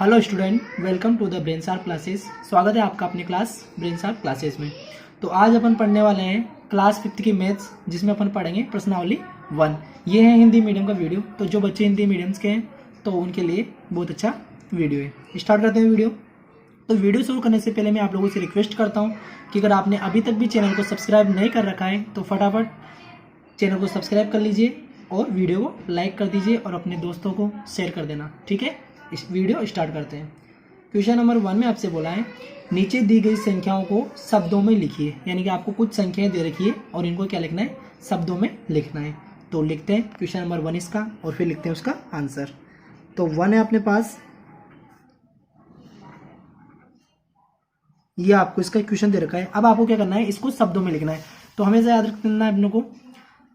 Hello student, welcome to the brain sharp classes. स्वागत है आपका अपनी क्लास ब्रेन शार्प क्लासेस में। तो आज अपन पढ़ने वाले हैं क्लास 5th की मैथ्स, जिसमें अपन पढ़ेंगे प्रश्नावली 1। ये है हिंदी मीडियम का वीडियो, तो जो बच्चे हिंदी मीडियम्स के हैं तो उनके लिए बहुत अच्छा वीडियो है। स्टार्ट करते हैं वीडियो। तो वीडियो शुरू करने से पहले मैं आप लोगों से रिक्वेस्ट करता हूँ कि अगर आपने अभी तक भी चैनल को सब्सक्राइब नहीं कर रखा है तो फटाफट चैनल को सब्सक्राइब कर लीजिए और वीडियो को लाइक कर दीजिए और अपने दोस्तों को शेयर कर देना। ठीक है, इस वीडियो स्टार्ट करते हैं। क्वेश्चन नंबर 1 में आपसे बोला है नीचे दी गई संख्याओं को शब्दों में लिखिए। यानी कि आपको कुछ संख्याएं दे रखी है और इनको क्या लिखना है, शब्दों में लिखना है। तो लिखते हैं क्वेश्चन नंबर 1 इसका और फिर लिखते हैं उसका आंसर। तो 1 है अपने पास, ये आपको इसका क्वेश्चन दे रखा है। अब आपको क्या करना है, इसको शब्दों में लिखना है। तो हमेशा याद रखना है अपनों को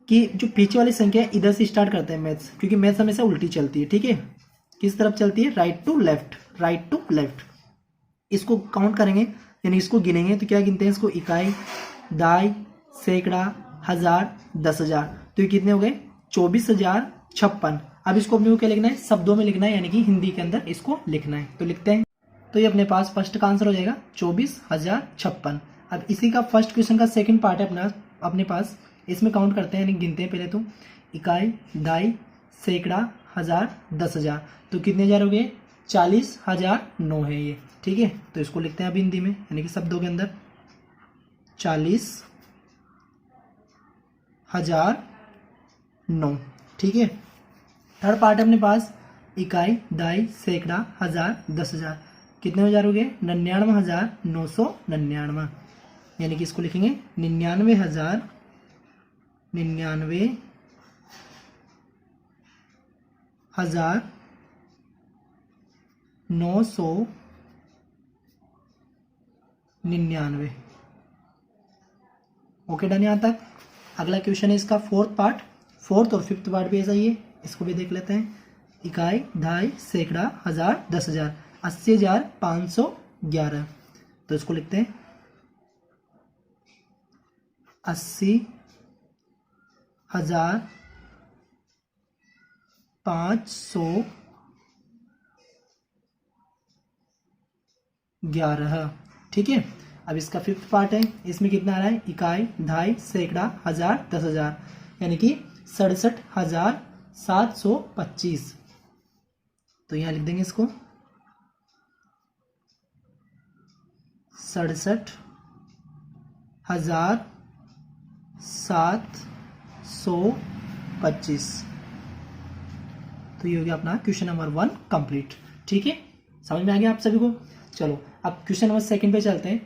कि जो पीछे वाली संख्या है इधर से स्टार्ट करते हैं मैथ्स, क्योंकि मैथ्स हमेशा उल्टी चलती है। ठीक है, किस तरफ चलती है, right to left, right to left. इसको काउंट करेंगे यानी इसको गिनेंगे तो क्या गिनते हैं इसको, इकाई, दाई, सैकड़ा, हजार, 10,000। तो ये कितने हो गए, 24,056। अब इसको अपने को क्या लिखना है, शब्दों में लिखना है, यानी कि हिंदी के अंदर इसको लिखना है। तो लिखते हैं। तो ये अपने पास फर्स्ट का आंसर हो जाएगा 24,056। अब इसी का फर्स्ट क्वेश्चन का सेकंड पार्ट है अपने पास। इसमें काउंट करते हैं यानी गिनते हैं पहले तो, इकाई, दाई, सैकड़ा, हजार, 10,000। तो कितने हजार हो गए, 40,009 है ये। ठीक है, तो इसको लिखते हैं अभी हिंदी में यानी कि शब्दों के अंदर 40,009। ठीक है, थर्ड पार्ट है अपने पास, इकाई, दाई, सैकड़ा, हजार, 10,000। कितने हजार हो गए, 99,999। यानी कि इसको लिखेंगे 99,999। ओके, डन यहाँ तक। अगला क्वेश्चन है इसका फोर्थ पार्ट। फोर्थ और फिफ्थ पार्ट भी ऐसा ही है, इसको भी देख लेते हैं। इकाई, दाई, सैकड़ा, हजार, 10,000, 80,511। तो इसको लिखते हैं 80,511। ठीक है, अब इसका फिफ्थ पार्ट है, इसमें कितना आ रहा है, इकाई, दाई, सैकड़ा, हजार, 10,000, यानी कि 67,725। तो यहां लिख देंगे इसको 67,725। तो ये हो गया अपना क्वेश्चन नंबर 1 कंप्लीट। ठीक है, समझ में आ गया आप सभी को। चलो अब क्वेश्चन नंबर 2 पे चलते हैं।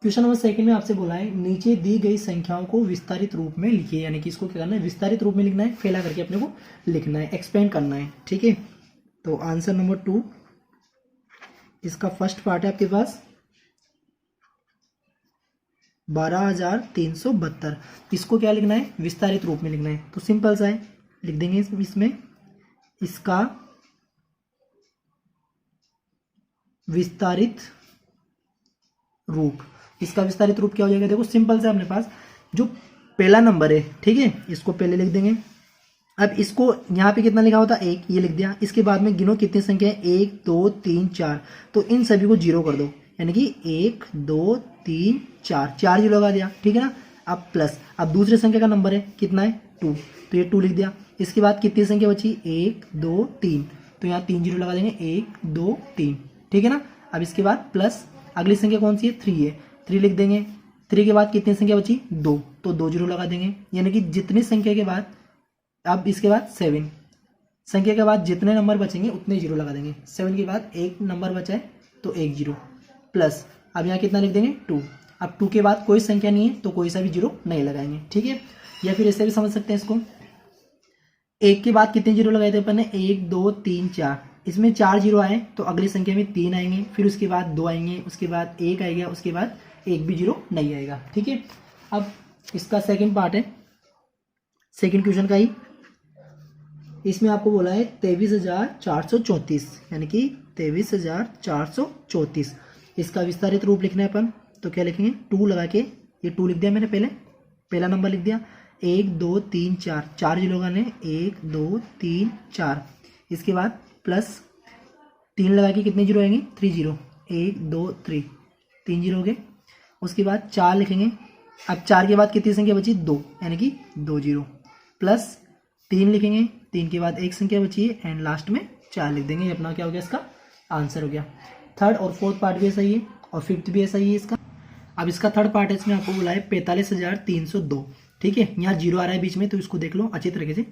क्वेश्चन नंबर 2 में आपसे बोला है नीचे दी गई संख्याओं को विस्तारित रूप में लिखिए। यानी कि इसको क्या करना है, विस्तारित रूप में लिखना है, फैला करके अपने को लिखना है, एक्सप्लेन करना है। ठीक है, तो आंसर नंबर 2 इसका फर्स्ट पार्ट है आपके पास 12,372। इसको क्या लिखना है, विस्तारित रूप में लिखना है। तो सिंपल सा है, लिख देंगे इसमें इसका विस्तारित रूप। इसका विस्तारित रूप क्या हो जाएगा, देखो सिंपल सा अपने पास जो पहला नंबर है, ठीक है, इसको पहले लिख देंगे। अब इसको यहाँ पे कितना लिखा होता है, 1, ये लिख दिया। इसके बाद में गिनो कितनी संख्या है, 1 2 3 4। तो इन सभी को 0 कर दो, यानी कि 1 2 3 4, 4 0 लगा दिया। ठीक है ना, अब प्लस, अब दूसरे संख्या का नंबर है कितना है, 2, तो ये 2 लिख दिया। इसके बाद कितनी संख्या बची, 1 2 3, तो यहाँ 3 0 लगा देंगे, 1 2 3। ठीक है ना, अब इसके बाद प्लस, अगली संख्या कौन सी है, 3 है, 3 लिख देंगे। 3 के बाद कितनी संख्या बची, 2, तो 2 0 लगा देंगे। यानी कि जितनी संख्या के बाद, अब इसके बाद 7 संख्या के बाद जितने नंबर बचेंगे उतने 0 लगा देंगे। 7 के बाद एक नंबर बचा है तो 1 0 प्लस, अब यहाँ कितना लिख देंगे, 2। अब 2 के बाद कोई संख्या नहीं है तो कोई सा भी 0 नहीं लगाएंगे। ठीक है, या फिर ऐसे भी समझ सकते हैं इसको, 1 के बाद कितने 0 लगाए थे अपन ने, 1 2 3 4। इसमें 4 0 आए तो अगली संख्या में 3 आएंगे, फिर उसके बाद 2 आएंगे, उसके बाद 1 आएगा, उसके बाद 1 भी 0 नहीं आएगा। ठीक है, अब इसका सेकंड पार्ट है, सेकंड क्वेश्चन का ही। इसमें आपको बोला है 23,434, यानी कि 23,434। इसका विस्तारित रूप लिखना है अपन, तो क्या लिखेंगे, 2 लगा के, ये 2 लिख दिया मैंने, पहला नंबर लिख दिया। 1 2 3 4, 4 0 लगाने, 1 2 3 4। इसके बाद प्लस 3 लगा के कितने जीरो आएंगे, 3 जीरो, 1 2 3, 3 जीरो हो गए। उसके बाद 4 लिखेंगे। अब 4 के बाद कितनी संख्या बची, 2, यानी कि 2 जीरो, प्लस 3 लिखेंगे, 3 के बाद एक संख्या बची है एंड लास्ट में 4 लिख देंगे। ये अपना क्या हो गया, इसका आंसर हो गया। थर्ड और फोर्थ पार्ट भी ऐसा ही है और फिफ्थ भी ऐसा ही है इसका। अब इसका थर्ड पार्ट है, इसमें आपको बोला है 45,302, ठीक है। यहाँ जीरो आ रहा है बीच में, तो इसको देख लो अच्छी तरीके से।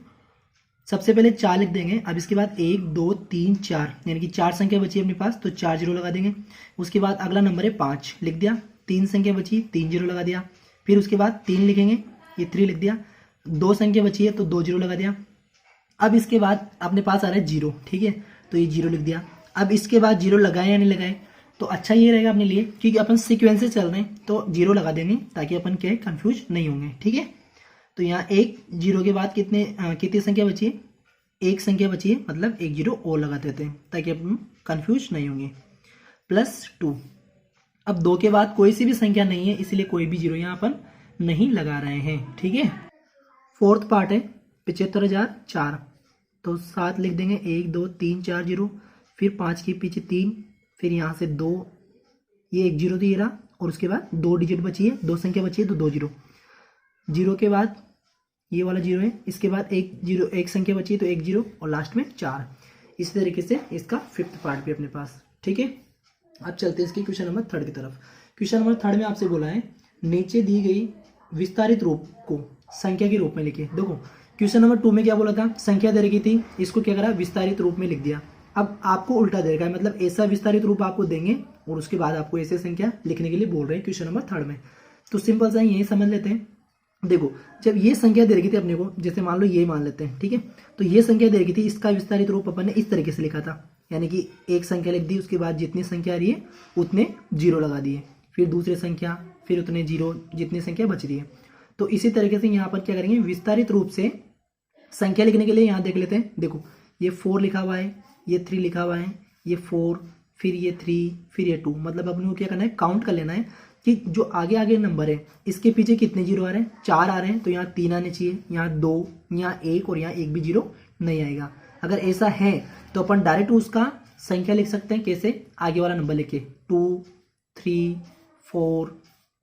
सबसे पहले 4 लिख देंगे। अब इसके बाद 1 2 3 4, यानी कि 4 संख्या बची है अपने पास, तो 4 जीरो लगा देंगे। उसके बाद अगला नंबर है 5, लिख दिया। 3 संख्या बची, 3 जीरो लगा दिया। फिर उसके बाद 3 लिखेंगे, ये 3 लिख दिया। 2 संख्या बची है तो 2 जीरो लगा दिया। अब इसके बाद अपने पास आ रहा है जीरो, ठीक है, तो ये जीरो लिख दिया। अब इसके बाद जीरो लगाए या नहीं लगाए, तो अच्छा ये रहेगा अपने लिए, क्योंकि अपन सीक्वेंस से चल रहे हैं तो जीरो लगा देंगे ताकि अपन क्या है, कंफ्यूज नहीं होंगे, ठीक है। तो यहाँ एक जीरो के बाद कितनी संख्या बची है, एक संख्या बची है, मतलब एक जीरो और लगा देते हैं ताकि अपन कंफ्यूज नहीं होंगे। +2। अब 2 के बाद कोई सी भी संख्या नहीं है, इसलिए कोई भी जीरो यहाँ अपन नहीं लगा रहे हैं, ठीक है। फोर्थ पार्ट है 75,004, तो 7 लिख देंगे। 1 2 3 4 जीरो, फिर 5 के पीछे 3, फिर यहाँ से 2, ये एक जीरो तो ये रहा, और उसके बाद 2 डिजिट बची है, 2 संख्या बची है, तो 2 जीरो। जीरो के बाद ये वाला जीरो है, इसके बाद एक जीरो, एक संख्या बची है तो 1 जीरो, और लास्ट में 4। इस तरीके से इसका फिफ्थ पार्ट भी अपने पास, ठीक है। अब चलते हैं इसके क्वेश्चन नंबर 3 की तरफ। क्वेश्चन नंबर 3 में आपसे बोला है नीचे दी गई विस्तारित रूप को संख्या के रूप में लिखे। देखो क्वेश्चन नंबर 2 में क्या बोला था, संख्या दे रखी थी, इसको क्या करा, विस्तारित रूप में लिख दिया। अब आपको उल्टा दे रखा है, मतलब ऐसा विस्तारित रूप आपको देंगे और उसके बाद आपको ऐसे संख्या लिखने के लिए बोल रहे हैं क्वेश्चन नंबर 3 में। तो सिंपल सा यही समझ लेते हैं। देखो जब ये संख्या दे रखी थी अपने को, जैसे मान लो ये मान लेते हैं, ठीक है, तो ये संख्या दे रखी थी, इसका विस्तारित रूप अपन ने इस तरीके से लिखा था, यानी कि एक संख्या लिख दी, उसके बाद जितनी संख्या आ रही है उतने जीरो लगा दिए, फिर दूसरी संख्या, फिर उतने जीरो, जितनी संख्या बच रही है। तो इसी तरीके से यहाँ पर क्या करेंगे, विस्तारित रूप से संख्या लिखने के लिए यहाँ देख लेते हैं। देखो ये 4 लिखा हुआ है, ये 3 लिखा हुआ है, ये 4, फिर ये 3, फिर ये 2, मतलब अपने को क्या करना है, काउंट कर लेना है कि जो आगे आगे नंबर है इसके पीछे कितने जीरो आ रहे हैं, 4 आ रहे हैं, तो यहाँ 3 आने चाहिए, यहाँ 2, यहाँ 1 और यहाँ 1 भी जीरो नहीं आएगा। अगर ऐसा है तो अपन डायरेक्ट उसका संख्या लिख सकते हैं, कैसे, आगे वाला नंबर लिखे 2 3 4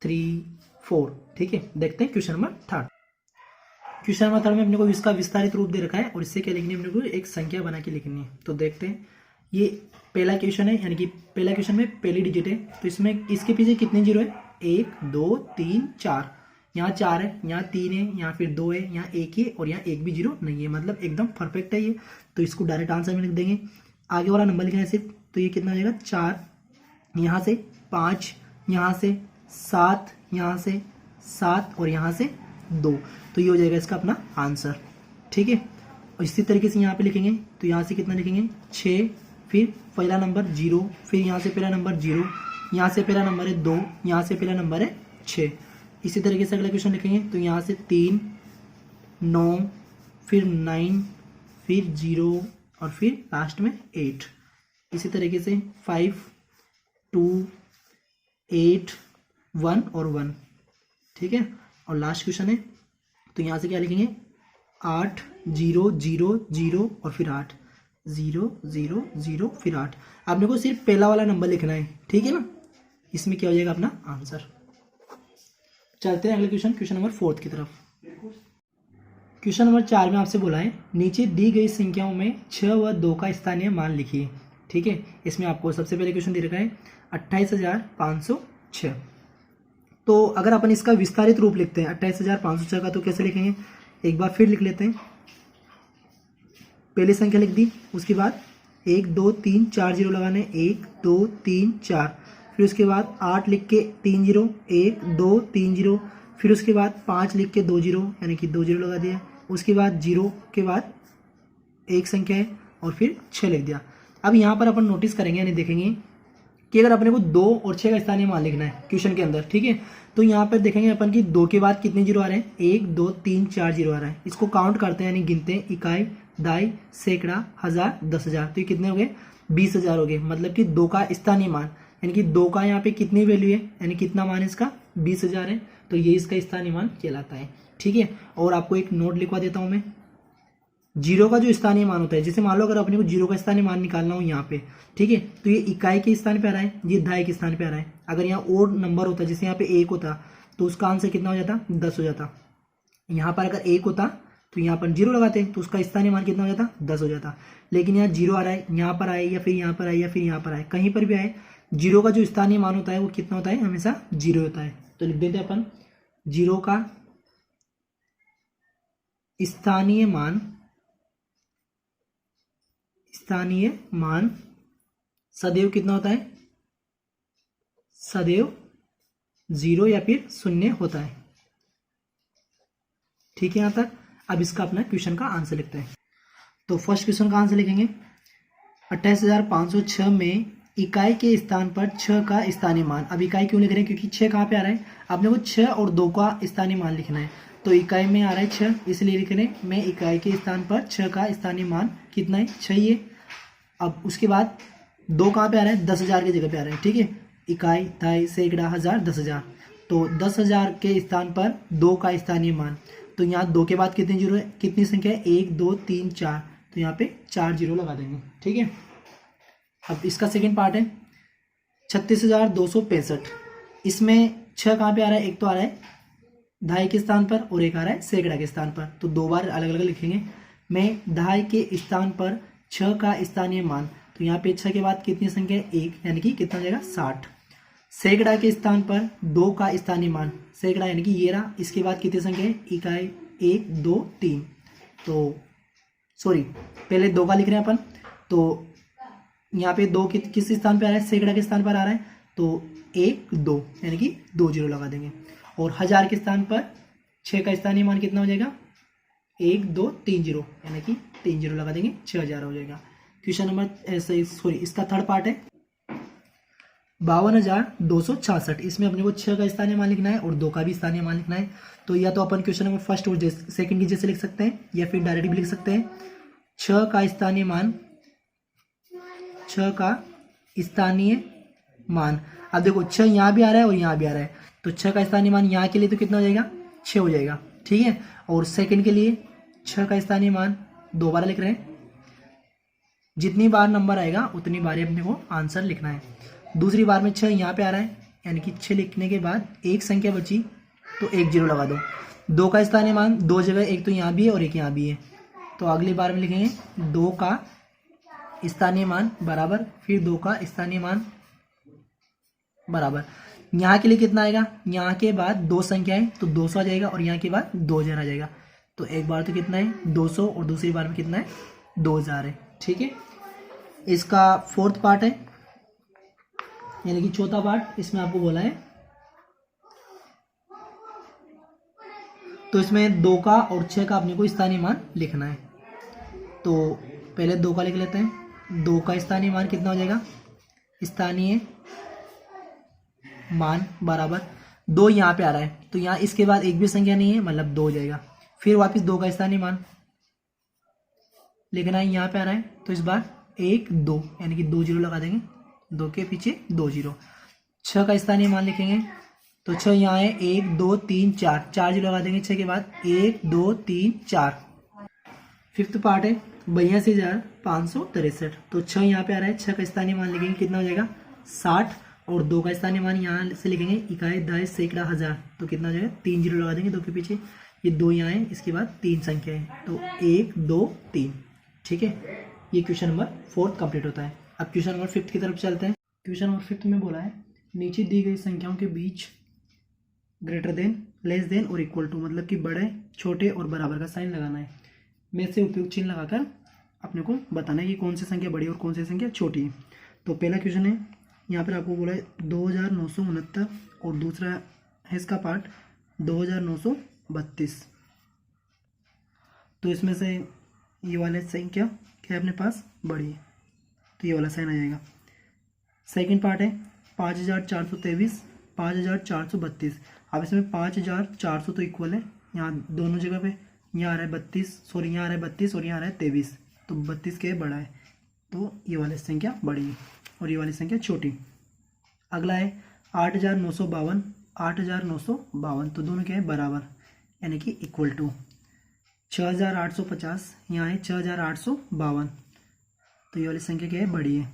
3 4, ठीक है। देखते हैं क्वेश्चन नंबर 3। क्वेश्चन नंबर 3 में अपने को इसका विस्तारित रूप दे रखा है और इससे क्या लिखनी है, अपने को एक संख्या बना के लिखनी है। तो देखते हैं, ये पहला क्वेश्चन है, यानी कि पहला क्वेश्चन में पहली डिजिट है, तो इसमें इसके पीछे कितने जीरो है, 1 2 3 4, यहाँ 4 है, यहाँ 3 है, यहाँ फिर 2 है, यहाँ 1 है और यहाँ 1 भी जीरो नहीं है, मतलब एकदम परफेक्ट है ये। तो इसको डायरेक्ट आंसर में लिख देंगे। आगे वाला नंबर लिखना है सिर्फ, तो ये कितना हो जाएगा, 4, यहाँ से 5, यहाँ से 7, यहाँ से 7 और यहाँ से 2, तो ये हो जाएगा इसका अपना आंसर, ठीक है। और इसी तरीके से यहाँ पे लिखेंगे, तो यहाँ से कितना लिखेंगे, 6, फिर पहला नंबर 0, फिर यहाँ से पहला नंबर 0, यहाँ से पहला नंबर है 2, यहाँ से पहला नंबर है 6। इसी तरीके से अगला क्वेश्चन लिखेंगे, तो यहाँ से 3 9, फिर 9, फिर 0 और फिर लास्ट में 8। इसी तरीके से 5 2 8 1 और 1, ठीक है। और लास्ट क्वेश्चन है, तो यहाँ से क्या लिखेंगे, 8 0 0 0 और फिर 8 0 0 0 फिर 8। आपने को सिर्फ पहला वाला नंबर लिखना है, ठीक है ना, इसमें क्या हो जाएगा अपना आंसर। चलते हैं अगले क्वेश्चन नंबर 4 की तरफ। क्वेश्चन नंबर 4 में आपसे बोला है नीचे दी गई संख्याओं में 6 व 2 का स्थानीय मान लिखिए, ठीक है। इसमें आपको सबसे पहले क्वेश्चन दे रखा है 28,506। तो अगर अपन इसका विस्तारित रूप लिखते हैं 28,506 का, तो कैसे लिखेंगे, एक बार फिर लिख लेते हैं। पहली संख्या लिख दी, उसके बाद 1 2 3 4 जीरो लगाने, 1 2 3 4, फिर उसके बाद 8 लिख के 3 जीरो, 1 2 3 जीरो, फिर उसके बाद 5 लिख के 2 जीरो, यानी कि 2 जीरो लगा दिया। उसके बाद 0 के बाद एक संख्या है और फिर 6 लिख दिया। अब यहाँ पर अपन नोटिस करेंगे, यानी देखेंगे कि अगर अपने को 2 और 6 का स्थानीय मान लिखना है क्वेश्चन के अंदर, ठीक है, तो यहाँ पर देखेंगे अपन कि 2 के बाद कितने जीरो आ रहे हैं, 1 2 3 4 जीरो आ रहा है। इसको काउंट करते हैं, यानी गिनते हैं, इकाई दाई सैकड़ा हजार 10,000, तो ये कितने हो गए, 20,000 हो गए। मतलब कि 2 का स्थानीय मान, यानी कि 2 का यहाँ पे कितनी वैल्यू है, यानी कितना मान है इसका, 20,000 है, तो ये इसका स्थानीय मान कहलाता है, ठीक है। और आपको एक नोट लिखवा देता हूँ मैं, जीरो का जो स्थानीय मान होता है, जैसे मान लो अगर अपने को जीरो का स्थानीय मान निकालना हो यहाँ पे, ठीक है, तो ये इकाई के स्थान पे आ रहा है, ये दहाई के स्थान पे आ रहा है। अगर यहाँ और नंबर होता, जैसे यहाँ पे 1 होता, तो उसका आंसर कितना हो जाता, 10 हो जाता। यहाँ पर अगर 1 होता तो यहाँ पर 0 लगाते, तो उसका स्थानीय मान कितना हो जाता, 10 हो जाता। लेकिन यहाँ 0 आ रहा है, यहाँ पर आए या फिर यहाँ पर आए या फिर यहाँ पर आए, कहीं पर भी आए, जीरो का जो स्थानीय मान होता है वो कितना होता है, हमेशा 0 होता है। तो लिख देते हैं अपन, जीरो का स्थानीय मान सदैव कितना होता है, सदैव 0 या फिर 0 होता है। ठीक है यहां तक। अब इसका अपना क्वेश्चन का आंसर लिखते हैं। तो फर्स्ट क्वेश्चन का आंसर लिखेंगे, 28,506 में इकाई के स्थान पर 6 का स्थानीय मान। अब इकाई क्यों लिख रहे हैं, क्योंकि 6 कहाँ पे आ रहा है, आपने को 6 और 2 का स्थानीय मान लिखना है। तो इकाई में आ रहा है 6, इसलिए लिख रहे हैं मैं इकाई के स्थान पर 6 का स्थानीय मान कितना है, 6 ही है। अब उसके बाद 2 कहाँ पे आ रहा है, 10,000 की जगह पे आ रहा है। ठीक है, इकाई, दहाई, सैकड़ा, हजार, 10,000। तो 10,000 के स्थान पर 2 का स्थानीय मान, तो यहाँ 2 के बाद कितनी जीरो है, कितनी संख्या है, 1 2 3 4, तो यहाँ पे 4 जीरो लगा देंगे। ठीक है, अब इसका सेकंड पार्ट है 36,265। इसमें 6 कहाँ पे आ रहा है, एक तो आ रहा है दहाई के स्थान पर और एक आ रहा है सैकड़ा के स्थान पर, तो 2 बार अलग अलग लिखेंगे। मैं दहाई के स्थान पर 6 का स्थानीय मान, तो यहाँ पे 6 के बाद कितनी संख्या है, 1, यानी कि कितना हो जाएगा, 60। सैकड़ा के स्थान पर 2 का स्थानीय मान, सैकड़ा यानी कि ये रहा, इसके बाद कितनी संख्या है, इकाई, 1 2 3, तो सॉरी पहले 2 का लिख रहे हैं अपन, तो यहाँ पे 2 किस स्थान पे आ रहा है, सैकड़ा के स्थान पर आ रहा है, तो 1 2 यानी कि 2 जीरो लगा देंगे। और हजार के स्थान पर 6 का स्थानीय मान कितना हो जाएगा, 1 2 3 जीरो, यानी कि 3 जीरो लगा देंगे, 6,000 हो जाएगा। क्वेश्चन नंबर सॉरी इसका थर्ड पार्ट है 52,266। इसमें अपने को 6 का स्थानीय मान लिखना है और 2 का भी स्थानीय मान लिखना है। तो या तो अपन क्वेश्चन नंबर फर्स्ट और सेकंड की जैसे लिख सकते हैं या फिर डायरेक्ट भी लिख सकते हैं। 6 का स्थानीय मान, 6 का स्थानीय मान, अब देखो 6 यहाँ भी आ रहा है और यहाँ भी आ रहा है, तो 6 का स्थानीय मान यहाँ के लिए तो कितना हो जाएगा, 6 हो जाएगा। ठीक है, और सेकंड के लिए 6 का स्थानीय मान 2 बार लिख रहे हैं, जितनी बार नंबर आएगा उतनी बार अपने को आंसर लिखना है। दूसरी बार में 6 यहाँ पे आ रहा है, यानी कि 6 लिखने के बाद एक संख्या बची तो 1 जीरो लगा दो। 2 का स्थानीय मान 2 जगह, एक तो यहाँ भी है और एक यहाँ भी है, तो अगली बार में लिखेंगे 2 का स्थानीय मान बराबर, फिर 2 का स्थानीय मान बराबर। यहाँ के लिए कितना आएगा, यहाँ के बाद 2 संख्याएं तो 200 आ जाएगा और यहाँ के बाद 2,000 आ जाएगा, तो एक बार तो कितना है 200 और दूसरी बार में कितना है 2,000 है। ठीक है, इसका फोर्थ पार्ट है, यानी कि चौथा पार्ट इसमें आपको बोला है, तो इसमें 2 का और 6 का अपने को स्थानीय मान लिखना है। तो पहले 2 का लिख लेते हैं। 2 का स्थानीय मान कितना हो जाएगा, स्थानीय मान बराबर 2 यहाँ पे आ रहा है, तो यहाँ इसके बाद एक भी संख्या नहीं है, मतलब 2 हो जाएगा। फिर वापस 2 का स्थानीय मान लिखना है, यहाँ पे आ रहा है, तो इस बार 1 2 यानी कि 2 जीरो लगा देंगे, 2 के पीछे 2 जीरो। 6 का स्थानीय मान लिखेंगे, तो 6 यहाँ है, 1 2 3 4, 4 जीरो लगा देंगे 6 के बाद, 1 2 3 4। फिफ्थ पार्ट है 82,563, तो 6 यहाँ पे आ रहा है, 6 का स्थानीय मान लिखेंगे कितना हो जाएगा 60, और 2 का स्थानीय मान यहाँ से लिखेंगे इकाई, दहाई, सैकड़ा, हजार, तो कितना हो जाएगा 3 जीरो लगा देंगे 2 के पीछे, ये 2 यहाँ है, इसके बाद 3 संख्या है, तो 1 2 3। ठीक है, ये क्वेश्चन नंबर 4 कंप्लीट होता है। अब क्वेश्चन नंबर 5 की तरफ चलते हैं। क्वेश्चन नंबर 5 में बोला है नीचे दी गई संख्याओं के बीच ग्रेटर देन, लेस देन और इक्वल टू, मतलब कि बड़े, छोटे और बराबर का साइन लगाना है। में से उपयुक्त चिन्ह लगाकर अपने को बताना है कि कौन सी संख्या बड़ी और कौन सी संख्या छोटी है। तो पहला क्वेश्चन है, यहाँ पर आपको बोला है 2,969 और दूसरा है इसका पार्ट 2,932। तो इसमें से ये वाले संख्या क्या है अपने पास, बड़ी है, तो ये वाला साइन आ जाएगा। सेकंड पार्ट है 5,423, 5,432। अब इसमें 5,400 तो इक्वल है, यहाँ दोनों जगह पे, यहाँ आ रहा है 32, सॉरी यहाँ आ रहा है 32 और यहाँ आ रहा है 23, तो 32 के बड़ा है, तो ये वाली संख्या बड़ी है और ये वाली संख्या छोटी। अगला है 8,952, 8,952, तो दोनों क्या है बराबर, यानी कि इक्वल टू। 6850, यहाँ है 6852, तो ये वाली संख्या क्या है, बड़ी है।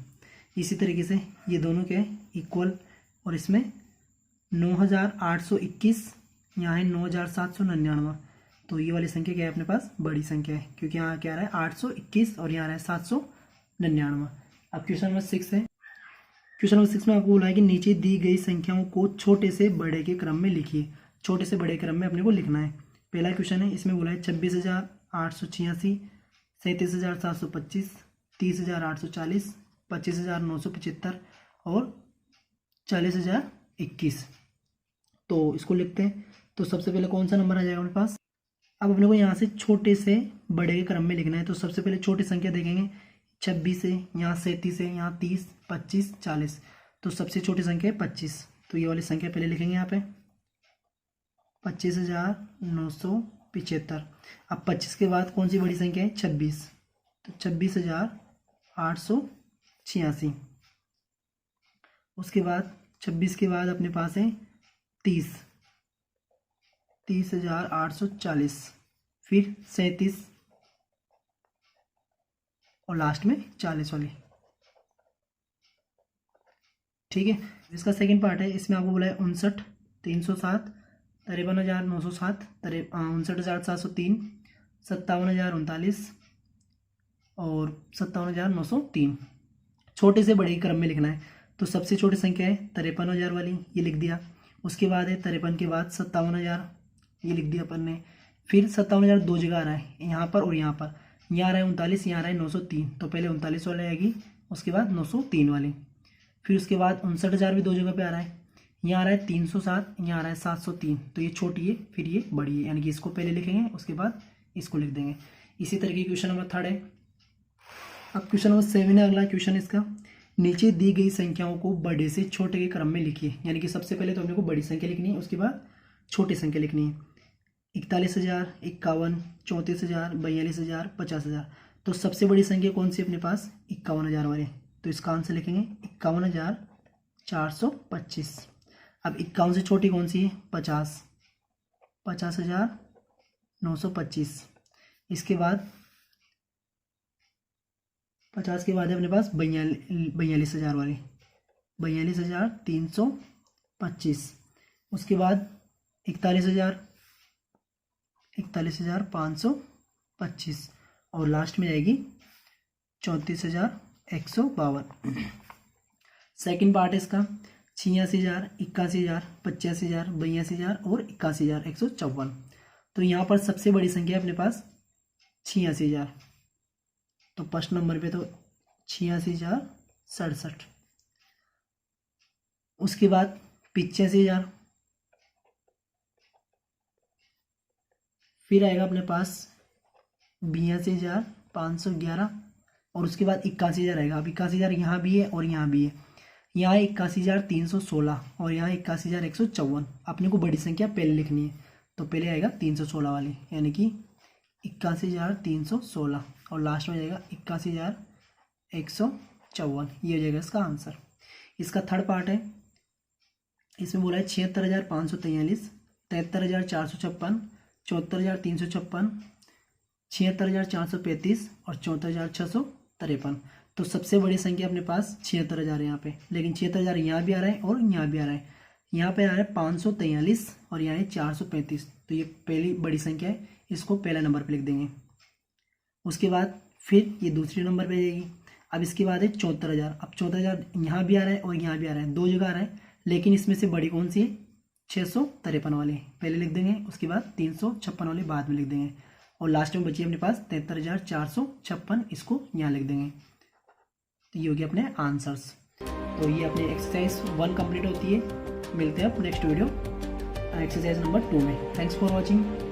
इसी तरीके से ये दोनों क्या है, इक्वल, और इसमें 9821, यहाँ है 9799, तो ये वाली संख्या क्या है अपने पास, बड़ी संख्या है, क्योंकि यहाँ क्या आ रहा है 821 और यहाँ आ रहा है 799। अब क्वेश्चन नंबर 6 है। क्वेश्चन नंबर 6 में आपको बोला है कि नीचे दी गई संख्याओं को छोटे से बड़े के क्रम में लिखिए। छोटे से बड़े क्रम में अपने को लिखना है। पहला क्वेश्चन है, इसमें बोला है 26,886, 37,725, 30,840, 25,975 और 40,021। तो इसको लिखते हैं। तो सबसे पहले कौन सा नंबर आ जाएगा अपने पास। अब अपने को यहाँ से छोटे से बड़े के क्रम में लिखना है। तो सबसे पहले छोटी संख्या देखेंगे, 26 है, यहाँ 37 है, यहाँ 30, 25, 40, तो सबसे छोटी संख्या है 25। तो ये वाली संख्या पहले लिखेंगे यहाँ पे 25,975। अब 25 के बाद कौन सी बड़ी संख्या है, 26, तो 26,886। उसके बाद 26 के बाद अपने पास है 30,840, फिर 37 और लास्ट में 40 वाली। ठीक है। इसका सेकंड पार्ट है, इसमें आपको बोला है 59,307, 53,907, 59,703, 57,039 और 57,903। छोटे से बड़े क्रम में लिखना है। तो सबसे छोटी संख्या है 53,000 वाली, ये लिख दिया। उसके बाद है 53 के बाद 57,000, ये लिख दिया अपन ने। फिर 57,000 दो जगह आ रहा है, यहाँ पर और यहाँ पर। यहाँ आ रहा है 39, यहाँ आ रहा है 903, तो पहले 39 वाली आएगी, उसके बाद 903 वाली। फिर उसके बाद 59,000 भी दो जगह पे आ रहा है, यहाँ आ रहा है 307, यहाँ आ रहा है 703, तो ये छोटी है, फिर ये बड़ी है, यानी कि इसको पहले लिखेंगे, उसके बाद इसको लिख देंगे। इसी तरीके क्वेश्चन नंबर 3 है। अब क्वेश्चन नंबर 7 है अगला क्वेश्चन इसका। नीचे दी गई संख्याओं को बड़े से छोटे के क्रम में लिखिए। यानी कि सबसे पहले तो अपने को बड़ी संख्या लिखनी है, उसके बाद छोटी संख्या लिखनी है। 41,000, 51, 34,000, 42,000, 50,000। तो सबसे बड़ी संख्या कौन सी अपने पास, 51,000 वाली। तो इसका आंसर लिखेंगे 51,425। अब 51 से छोटी कौन सी है, 50, 50,925। इसके बाद 50 के बाद है अपने पास 42,000 वाली, 42,325। उसके बाद 41,000, 41,525 और लास्ट में जाएगी 34,152। सेकंड पार्ट है इसका 86,000, 81,000, 85,000, 82,000 और 81,154। तो यहाँ पर सबसे बड़ी संख्या है अपने पास 86,000, तो फर्स्ट नंबर पे तो 86,067। उसके बाद 85,000, फिर आएगा अपने पास 82,511 और उसके बाद 81,000 आएगा। अब 81,000 यहाँ भी है और यहाँ भी है, यहाँ 81,316 और यहाँ 81,154। अपने को बड़ी संख्या पहले लिखनी है, तो पहले आएगा 316 वाली, यानी कि 81,316 और लास्ट में जाएगा 81,154। ये हो जाएगा इसका आंसर। इसका थर्ड पार्ट है, इसमें बोला है 76,543, 73,456, 74,356, 76,435 और 74,653। तो सबसे बड़ी संख्या अपने पास 76,000 है यहाँ पे, लेकिन 76,000 यहाँ भी आ रहा है और यहाँ भी आ रहा है। यहाँ पे आ रहा है 543 और यहाँ है 435, तो ये पहली बड़ी संख्या है, इसको पहला नंबर पे लिख देंगे। उसके बाद फिर ये दूसरे नंबर पे जाएगी। अब इसके बाद है 74,000। अब 74,000 यहाँ भी आ रहा है और यहाँ भी आ रहा है, दो जगह आ रहा है, लेकिन इसमें से बड़ी कौन सी है, 653 वाली पहले लिख देंगे, उसके बाद 356 वाली बाद में लिख देंगे और लास्ट में बची अपने पास 73,456, इसको यहाँ लिख देंगे। तो ये हो गया अपने आंसर्स। तो ये अपने एक्सरसाइज 1 कंप्लीट होती है। मिलते हैं आप नेक्स्ट वीडियो एक्सरसाइज नंबर 2 में। Thanks for watching.